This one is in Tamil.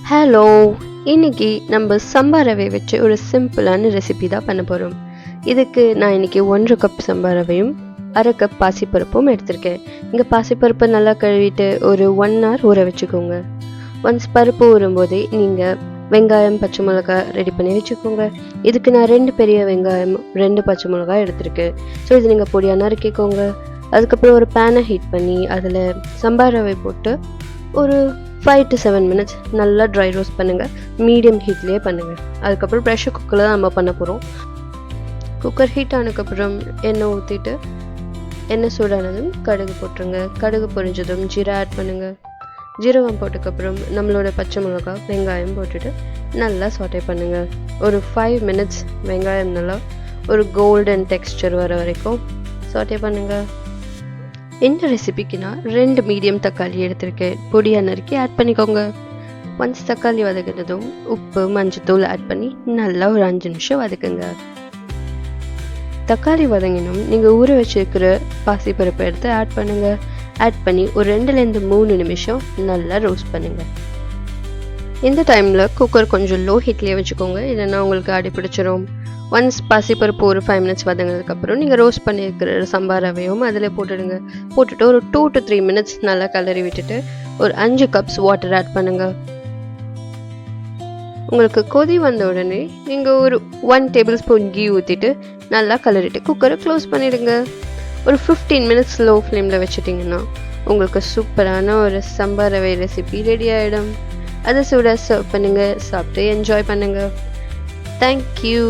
ஹலோ, இன்னைக்கு நம்ம சம்பா ரவை வச்சு ஒரு சிம்பிளான ரெசிபி தான் பண்ண போகிறோம். இதுக்கு நான் இன்னைக்கு 1 கப் சம்பா ரவையும் 1/2 கப் பாசிப்பருப்பும் எடுத்திருக்கேன். இங்கே பாசிப்பருப்பை நல்லா கழுவிட்டு ஒரு 1 hour ஊற வச்சுக்கோங்க. ஒன்ஸ் பருப்பு ஊறும்போதே நீங்கள் வெங்காயம் பச்சை மிளகாய் ரெடி பண்ணி வச்சுக்கோங்க. இதுக்கு நான் 2 பெரிய வெங்காயம் 2 பச்சை மிளகாய் எடுத்திருக்கேன். ஸோ இது நீங்கள் பொடியாக நறுக்கிக்கோங்க. அதுக்கப்புறம் ஒரு பேனை ஹீட் பண்ணி அதில் சம்பா ரவை போட்டு ஒரு 5 to 7 minutes நல்லா ட்ரை ரோஸ்ட் பண்ணுங்கள். மீடியம் ஹீட்லேயே பண்ணுங்கள். அதுக்கப்புறம் ப்ரெஷர் குக்கரில் தான் நம்ம பண்ண போகிறோம். குக்கர் ஹீட் ஆனதுக்கப்புறம் எண்ணெய் ஊற்றிட்டு எண்ணெய் சூடானதும் கடுகு போட்டுருங்க. கடுகு பொரிஞ்சதும் ஜீரா ஆட் பண்ணுங்கள். ஜீரகம் போட்டதுக்கப்புறம் நம்மளோட பச்சை மிளகாய் வெங்காயம் போட்டுட்டு நல்லா சாட்டே பண்ணுங்கள். ஒரு 5 minutes வெங்காயம் நல்லா ஒரு கோல்டன் டெக்ஸ்சர் வர வரைக்கும் சாட்டே பண்ணுங்கள். இந்த ரெசிபிக்கு நான் 2 மீடியம் தக்காளி எடுத்திருக்கேன். பொடியாக நறுக்கி ஆட் பண்ணிக்கோங்க. ஒன்ஸ் தக்காளி வதக்கினதும் உப்பு மஞ்சத்தூள் ஆட் பண்ணி நல்லா ஒரு 5 நிமிஷம் வதக்குங்க. தக்காளி வதங்கினும் நீங்கள் ஊற வச்சுருக்கிற பாசிப்பருப்பை எடுத்து ஆட் பண்ணுங்கள். ஆட் பண்ணி ஒரு 2 to 3 நிமிஷம் நல்லா ரோஸ்ட் பண்ணுங்கள். இந்த டைமில் குக்கர் கொஞ்சம் லோ ஹீட்லேயே வச்சுக்கோங்க, இல்லைன்னா உங்களுக்கு அடி பிடிச்சிரும். ஒன்ஸ் பாசிப்பருப்பு ஒரு 5 minutes வதங்கினதுக்கப்புறம் நீங்கள் ரோஸ்ட் பண்ணியிருக்கிற சம்பா ரவையும் அதில் போட்டுடுங்க. போட்டுட்டு ஒரு 2 to 3 minutes நல்லா கலரி விட்டுட்டு ஒரு 5 cups வாட்டர் ஆட் பண்ணுங்கள். உங்களுக்கு கொதி வந்த உடனே நீங்கள் ஒரு 1 tablespoon கீ ஊற்றிட்டு நல்லா கலரிட்டு குக்கரை க்ளோஸ் பண்ணிவிடுங்க. ஒரு 15 minutes ஸ்லோ ஃப்ளேமில் வச்சுட்டிங்கன்னா உங்களுக்கு சூப்பரான ஒரு சம்பா ரவை ரெசிபி ரெடி ஆகிடும். அதை சூடாக சர்வ் பண்ணுங்கள். சாப்பிட்டு என்ஜாய் பண்ணுங்கள். Thank you.